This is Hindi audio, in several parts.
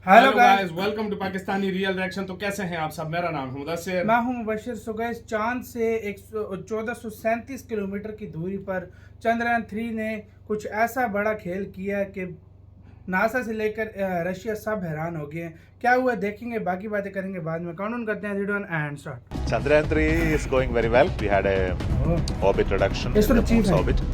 Hello guys, welcome to Pakistani real reaction. तो कैसे हैं आप सब? मेरा नाम है मुदस्सिर। मैं हूं मुबशिर। सो गाइस, चांद से 1437 किलोमीटर की दूरी पर चंद्रयान 3 ने कुछ ऐसा बड़ा खेल किया कि नासा से लेकर रशिया सब हैरान हो गए हैं। क्या हुआ देखेंगे, बाकी बातें करेंगे बाद में। काउंट करते हैं, 3 2 1 and start. Chandrayaan 3 is going very well. We had a orbit reduction in the moon's orbit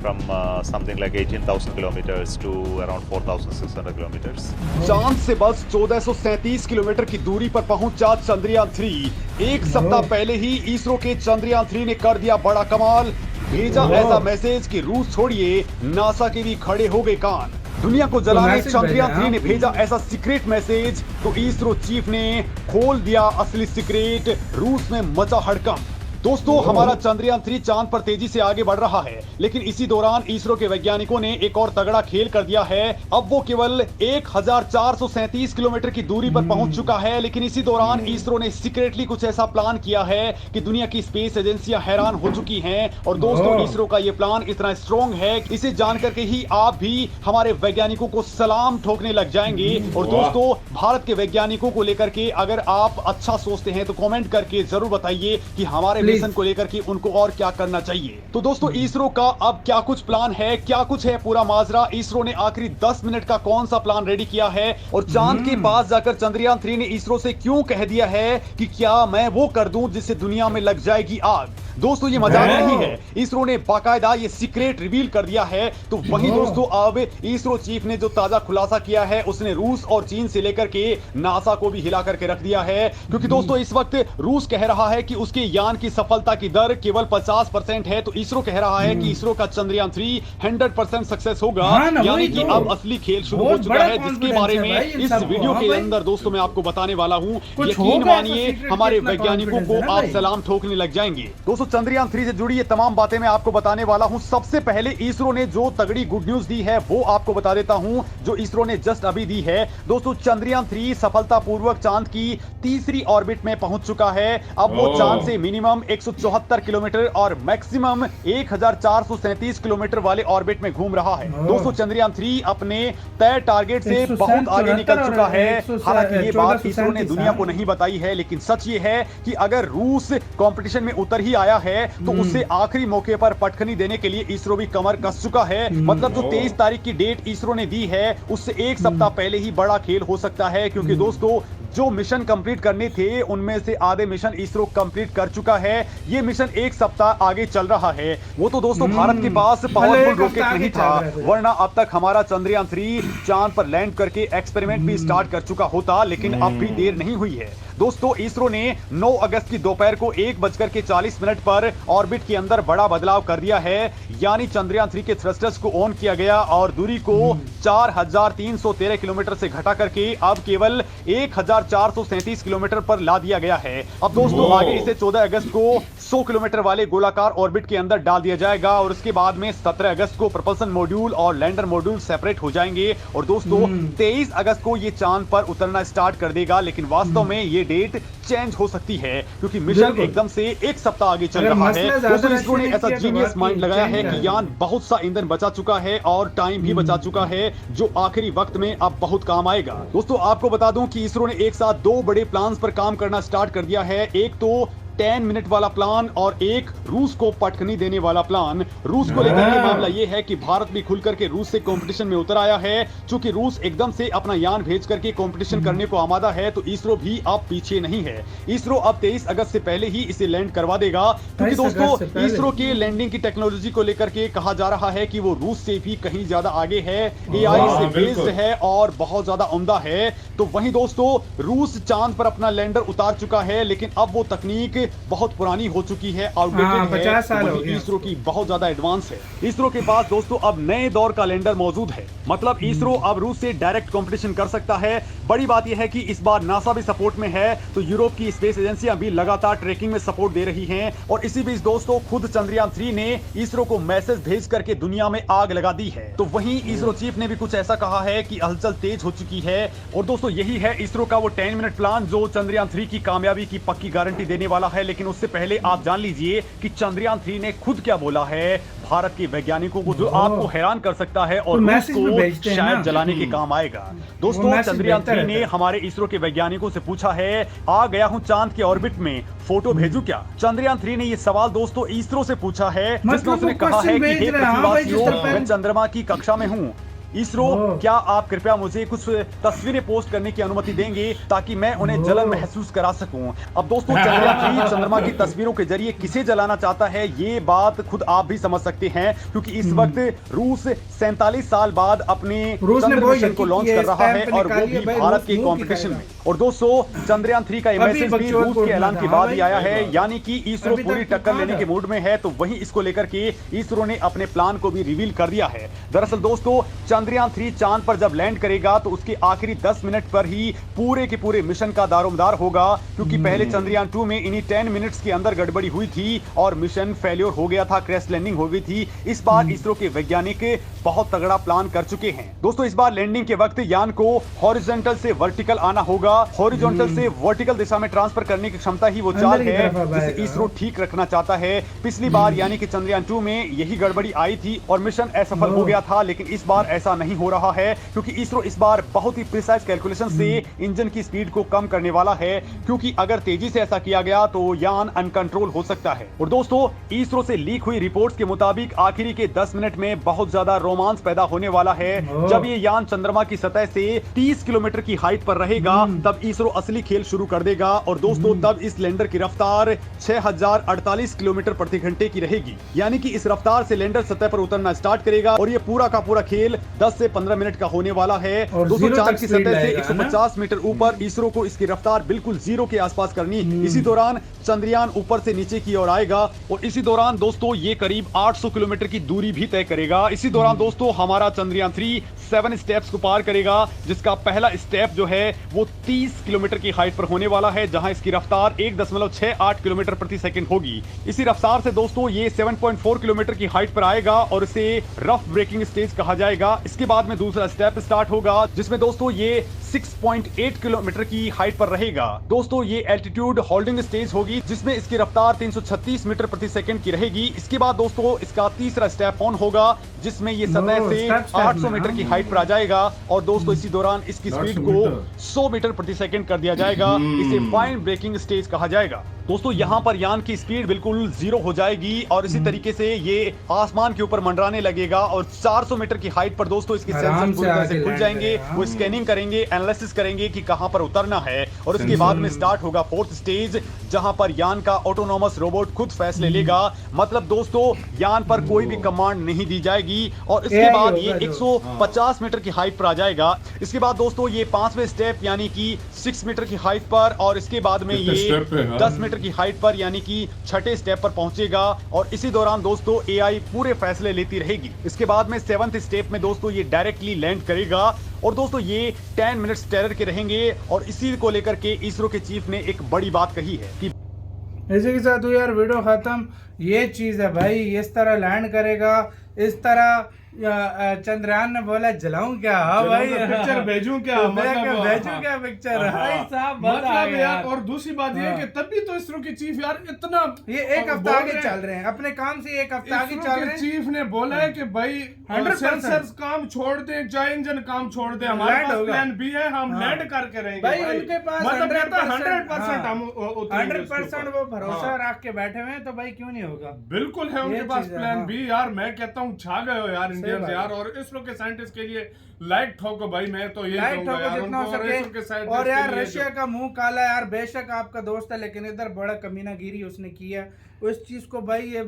from something like 18,000 kilometers to around 4,600 kilometers. चांद से बस 1437 किलोमीटर की दूरी पर पहुंचा चंद्रयान 3। एक सप्ताह पहले ही इसरो के चंद्रयान 3 ने कर दिया बड़ा कमाल। भेजा ऐसा मैसेज कि रूस छोड़िए, नासा के भी खड़े हो गए कान। दुनिया को जलाने चंद्रयान 3 ने भेजा ऐसा सीक्रेट मैसेज, तो इसरो चीफ ने खोल दिया असली सीक्रेट। रूस में मचा हड़कंप। दोस्तों, हमारा चंद्रयान 3 चांद पर तेजी से आगे बढ़ रहा है, लेकिन इसी दौरान इसरो के वैज्ञानिकों ने एक और तगड़ा खेल कर दिया है। अब वो केवल 1437 किलोमीटर की दूरी पर पहुंच चुका है, लेकिन इसी दौरान इसरो ने सीक्रेटली कुछ ऐसा प्लान किया है कि दुनिया की स्पेस एजेंसियां हैरान हो चुकी हैं। और दोस्तों, इसरो का ये प्लान इतना स्ट्रॉन्ग है, इसे जानकर के ही आप भी हमारे वैज्ञानिकों को सलाम ठोकने लग जाएंगे। और दोस्तों, भारत के वैज्ञानिकों को लेकर के अगर आप अच्छा सोचते हैं तो कमेंट करके जरूर बताइए कि हमारे मिशन को लेकर के उनको और क्या करना चाहिए। तो दोस्तों, इसरो का अब क्या कुछ प्लान है, क्या कुछ है पूरा माजरा। इसरो ने आखिरी 10 मिनट का कौन सा प्लान रेडी किया है, और चांद के पास जाकर चंद्रयान 3 ने इसरो से क्यों कह दिया है कि क्या मैं वो कर दूं जिससे दुनिया में लग जाएगी आग। दोस्तों, ये मजाक नहीं है, इसरो ने बाकायदा ये सीक्रेट रिवील कर दिया है। तो वहीं दोस्तों, अब इसरो चीफ ने जो ताजा खुलासा किया है, उसने रूस और चीन से लेकर के नासा को भी हिला करके रख दिया है। क्योंकि दोस्तों, इस वक्त रूस कह रहा है कि उसके यान की सफलता की दर केवल 50% है, तो इसरो कह रहा है कि इसरो का चंद्रयान 3 100% सक्सेस होगा। यानी कि अब असली खेल शुरू हो चुका है, जिसके बारे में इस वीडियो के अंदर दोस्तों मैं आपको बताने वाला हूं। यकीन मानिए, हमारे वैज्ञानिकों को आप सलाम ठोकने लग जाएंगे। दोस्तों, चंद्रयान 3 से जुड़ी ये तमाम बातें मैं आपको बताने वाला हूं। सबसे पहले इसरो ने जो तगड़ी गुड न्यूज दी है वो आपको बता देता हूं, जो इसरो ने जस्ट अभी दी है। दोस्तों, चंद्रयान 3 सफलतापूर्वक चांद की तीसरी ऑर्बिट में पहुंच चुका है। अब वो चांद से मिनिमम 174 किलोमीटर और मैक्सिमम 1437 किलोमीटर वाले ऑर्बिट में घूम रहा है। दोस्तों, चंद्रयान 3 अपने तय टारगेट से बहुत आगे निकल चुका है। हालांकि ये बात इसरो ने दुनिया को नहीं बताई है, लेकिन सच ये है कि अगर रूस कंपटीशन में उतर ही आया है तो उससे आखिरी मौके पर पटखनी देने के लिए इसरो भी कमर कस चुका है। मतलब जो 23 तारीख की डेट इसरो ने दी है, उससे एक सप्ताह पहले ही बड़ा खेल हो सकता है। क्योंकि दोस्तों, जो मिशन कंप्लीट करने थे उनमें से आधे मिशन इसरो कंप्लीट कर चुका है। ये मिशन एक सप्ताह आगे चल रहा है। वो तो दोस्तों भारत के पास पावरफुल रॉकेट नहीं था, वरना अब तक हमारा चंद्रयान 3 चांद पर लैंड करके एक्सपेरिमेंट भी स्टार्ट कर चुका होता। लेकिन अब भी देर नहीं हुई है। दोस्तों, इसरो ने 9 अगस्त की दोपहर को 1:40 पर ऑर्बिट के अंदर बड़ा बदलाव कर दिया है। यानी चंद्रयान 3 के थ्रस्टर्स को ऑन किया गया और दूरी को 4313 किलोमीटर से घटा करके अब केवल 1437 किलोमीटर पर ला दिया गया है। अब दोस्तों, आगे इसे 14 अगस्त को 100 किलोमीटर वाले गोलाकार ऑर्बिट के अंदर डाल दिया जाएगा, और उसके बाद में 17 अगस्त को propulsion मॉड्यूल और लैंडर मॉड्यूल सेपरेट हो जाएंगे। और दोस्तों, 23 अगस्त को ये चांद पर उतरना स्टार्ट कर देगा। लेकिन वास्तव में ये डेट चेंज हो सकती है, क्योंकि मिशन एकदम से एक सप्ताह आगे चल रहा है। दोस्तों, इसरो ने ऐसा जीनियस माइंड लगाया है कि यान बहुत सा ईंधन बचा चुका है और टाइम भी बचा चुका है, जो आखिरी वक्त में अब बहुत काम आएगा। दोस्तों, आपको बता दूं कि इसरो ने एक साथ 2 बड़े प्लान्स पर काम करना स्टार्ट कर दिया है। एक तो 10 मिनट वाला प्लान और एक रूस को पटखनी देने वाला प्लान। रूस को लेकर के मामला यह है कि भारत भी खुल करके रूस से कंपटीशन में उतर आया है। चूंकि रूस एकदम से अपना यान भेज करके कंपटीशन करने को आमादा है, तो इसरो भी अब पीछे नहीं है। इसरो अब 23 अगस्त से पहले ही इसे लैंड करवा देगा। क्योंकि दोस्तों, इसरो के लैंडिंग की टेक्नोलॉजी को लेकर के कहा जा रहा है कि वो रूस से भी कहीं ज्यादा आगे है, AI से बेस्ड है और बहुत ज्यादा उम्दा है। तो वहीं दोस्तों, रूस चांद पर अपना लैंडर उतार चुका है, लेकिन अब वो तकनीक बहुत पुरानी हो चुकी है, आउटडेटेड है। 50 साल हो तो गए। इसरो की बहुत ज्यादा एडवांस है। इसरो के पास दोस्तों अब नए दौर का लैंडर मौजूद है। मतलब इसरो अब रूस से डायरेक्ट कंपटीशन कर सकता है। बड़ी बात यह है कि इस बार नासा भी सपोर्ट में है, तो यूरोप की स्पेस एजेंसियां भी लगातार ट्रैकिंग में सपोर्ट दे रही हैं। और इसी बीच दोस्तों, खुद चंद्रयान 3 ने इसरो को मैसेज भेज करके दुनिया में आग लगा दी है। तो वहीं इसरो चीफ ने भी कुछ ऐसा कहा है कि हलचल तेज हो चुकी है। और दोस्तों, यही है इसरो का वो 10 मिनट प्लान, जो चंद्रयान 3 की कामयाबी की पक्की गारंटी देने वाला है, लेकिन उससे पहले आप जान लीजिए कि चंद्रयान 3 ने खुद क्या बोला है भारत के वैज्ञानिकों को, जो आपको हैरान कर सकता है और रूस मैसेज भी को भेजते हैं शायद ना। जलाने के काम आएगा। वो दोस्तों, मैसेज चंद्रयान भेजता 3 ने रहता है। हमारे इसरो के वैज्ञानिकों से पूछा है, आ गया हूं चांद के ऑर्बिट में, फोटो भेजू क्या? चंद्रयान 3 ने ये सवाल दोस्तों इसरो से पूछा है, जिसमें मतलब उसने वो कहा है question कि भेज हे रहे हैं, हाँ भाई, जिस पृथ्वीवासियों, तरह मैं चंद्रमा की कक्षा में हूं। इसरो, क्या आप कृपया मुझे कुछ तस्वीरें पोस्ट करने की अनुमति देंगे ताकि मैं उन्हें जलन महसूस करा सकूं? अब दोस्तों, चंद्रयान 3 चंद्रमा की तस्वीरों के जरिए किसे जलाना चाहता है, ये बात खुद आप भी समझ सकते हैं, क्योंकि इस वक्त रूस 47 साल बाद अपने रूस ने चंद्र वो मिशन को यकीन लॉन्च किया, कर रहा है, स्टैंप और वो निकालिए भी भाई, भारत रूस के मुंह कंपटीशन दिखाएगा। में। और दोस्तों, चंद्रयान 3 का ये अभी मैसेज भी बकचोद रूस के बोलना ऐलान था, के हाँ बाद भाई। ही आया है, यानी कि इसरो अभी तक पूरी तो टक्कर कहाँ लेने था? के मूड में है, तो वहीं इसको लेकर के इसरो ने अपने प्लान को भी रिवील कर दिया है। दरअसल दोस्तों, चंद्रयान 3 चांद पर जब लैंड करेगा तो उसके आखिरी 10 मिनट पर ही पूरे के पूरे मिशन का दारोमदार होगा, क्योंकि पहले चंद्रयान 2 में इन्हीं 10 मिनट्स के अंदर गड़बड़ी हुई थी और मिशन फेलियर हो गया था, क्रैश लैंडिंग हो गई थी। इस बार इसरो के वैज्ञानिक बहुत तगड़ा प्लान कर चुके हैं। दोस्तों, इस बार लैंडिंग के वक्त यान को हॉरिजॉन्टल से वर्टिकल आना होगा। हॉरिजॉन्टल से वर्टिकल दिशा में ट्रांसफर करने की क्षमता ही वो चाल अंदर की है तरफ अब जिसे आएगा। इसरो ठीक रखना चाहता है। पिछली बार यानी कि चंद्रयान 2 में यही गड़बड़ी आई थी और मिशन असफल हो गया था, लेकिन इस बार ऐसा नहीं हो रहा है, क्योंकि इसरो इस बार बहुत ही प्रिसाइज कैलकुलेशन से इंजन की स्पीड को कम करने वाला है, क्योंकि अगर तेजी से ऐसा किया गया तो यान अनकंट्रोल हो सकता है। और दोस्तों, इसरो से लीक हुई रिपोर्ट्स के मुताबिक आखिरी के 10 मिनट में बहुत ज्यादा रोमांच पैदा होने वाला है। जब ये यान चंद्रमा की सतह से 30 किलोमीटर की हाइट पर रहेगा, तब इसरो असली खेल शुरू कर देगा। और दोस्तों, तब इस लैंडर की रफ्तार 6048 किलोमीटर प्रति घंटे की रहेगी, यानी कि इस रफ्तार से लैंडर सतह पर उतरना स्टार्ट करेगा और ये पूरा का पूरा खेल 10 से 15 मिनट का होने वाला है। और दोस्तों, जीरो चांद तक की स्पीड सतह से लाएगा, है ना? 150 मीटर ऊपर इसरो को इसकी रफ्तार बिल्कुल जीरो के आसपास करनी। इसी दौरान चंद्रयान ऊपर से नीचे की ओर आएगा और इसी दौरान दोस्तों ये करीब 800 किलोमीटर की दूरी भी तय करेगा। इसी दौरान दोस्तों हमारा चंद्रयान 3 7 स्टेप्स को पार करेगा, जिसका पहला स्टेप जो है वो 30 किलोमीटर की हाइट पर होने वाला है, जहां इसकी रफ्तार 1.68 किलोमीटर प्रति सेकंड होगी। इसी रफ्तार से दोस्तों ये 7.4 किलोमीटर की हाइट पर आएगा और इसे रफ ब्रेकिंग स्टेज कहा जाएगा। इसके बाद में दूसरा स्टेप स्टार्ट होगा, जिसमें दोस्तों ये 6.8 किलोमीटर की हाइट पर रहेगा। दोस्तों, ये एल्टीट्यूड होल्डिंग स्टेज होगी, जिसमें इसकी रफ्तार 336 मीटर प्रति सेकंड की रहेगी। इसके बाद दोस्तों इसका तीसरा स्टेप ऑन होगा, जिसमें ये सतह से स्टेप 800 में, मीटर की हाँ। हाइट पर आ जाएगा। और दोस्तों इसी दौरान इसकी स्पीड को 100 मीटर प्रति सेकंड कर दिया जाएगा। इसे फाइन ब्रेकिंग स्टेज कहा जाएगा। दोस्तों, यहाँ पर यान की स्पीड बिल्कुल जीरो हो जाएगी और इसी तरीके से ये आसमान के ऊपर मंडराने लगेगा और 400 मीटर की हाइट पर दोस्तों इसके आराम सेंसर से पूरी तरह आके से खुल लैंड जाएंगे। करेगा। वो स्कैनिंग करेंगे, एनालिसिस करेंगे कि कहां पर उतरना है और उसके बाद में स्टार्ट होगा फोर्थ स्टेज, जहां पर यान का ऑटोनोमस रोबोट खुद फैसले लेगा। मतलब दोस्तों, यान पर कोई भी कमांड नहीं दी जाएगी और इसके AI बाद होगा ये जो। 150 मीटर की हाइट पर आ जाएगा। इसके बाद दोस्तों ये 5वें स्टेप यानी कि 6 मीटर की हाइट पर, और इसके बाद में कितने ये step पे है? 10 मीटर की हाइट पर यानी कि 6ठे स्टेप पर पहुंचेगा। और इसी दौरान दोस्तों एआई पूरे फैसले लेती रहेगी। इसके बाद में 7th स्टेप में दोस्तों ये डायरेक्टली लैंड करेगा और दोस्तों ये 10 मिनट्स टेरर के रहेंगे। और इसी को लेकर के इसरो के चीफ ने एक बड़ी बात कही है कि इसी के साथ हुई यार वीडियो खत्म। ये चीज है भाई, इस तरह लैंड करेगा, इस तरह चंद्रयान ने बोला जलाऊं क्या? हाँ भाई, पिक्चर भेजूं क्या? भेजूं क्या पिक्चर? भाई साहब मजा आ मतलब गया यार। और दूसरी बात ये है कि तभी तो इसरो के चीफ यार इतना ये एक हफ्ता आगे चल रहे हैं अपने काम से, एक हफ्ता आगे चल रहे हैं। चीफ ने बोला है कि भाई 100% सेंसर्स काम छोड़ दें, चाहे इंजन काम छोड़ दें, हमारे लैंड पास होगा। प्लान बी है, हम हाँ। लैंड करके रहेंगे। भाई उनके पास मतलब कहता है 100% 100% हम उतरेंगे उसके 100% ऊपर। वो भरोसा हाँ। रख के बैठे हुए हैं, तो भाई क्यों नहीं होगा? बिल्कुल है उनके ये पास चीज़ है, प्लान हाँ। बी। यार मैं कहता हूँ छा गए हो यार इंडियंस बात यार। और इसरो के साइंटिस्ट के लिए लाइक ठोको भाई, मैं तो ये लाइट कहूंगा ठोको यार जितना हो उनको। और इसरो के सके। scientist और यार के लिए रशिया का मुंह काला है यार, बेशक आपका दोस्त है, लेकिन इधर बड़ा कमीनागिरी उसने किया। उस चीज को भाई ये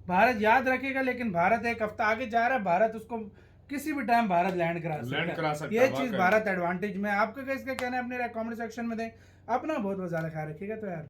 भारत याद रखेगा, लेकिन भारत एक हफ्ता आगे जा रहा है। भारत उसको किसी भी टाइम भारत लैंड करा सकता है। ये चीज भारत एडवांटेज में। आपका इसका कहना है अपने कमेंट सेक्शन में दें। अपना बहुत बहुत ज्यादा ख्याल रखिएगा। तो यार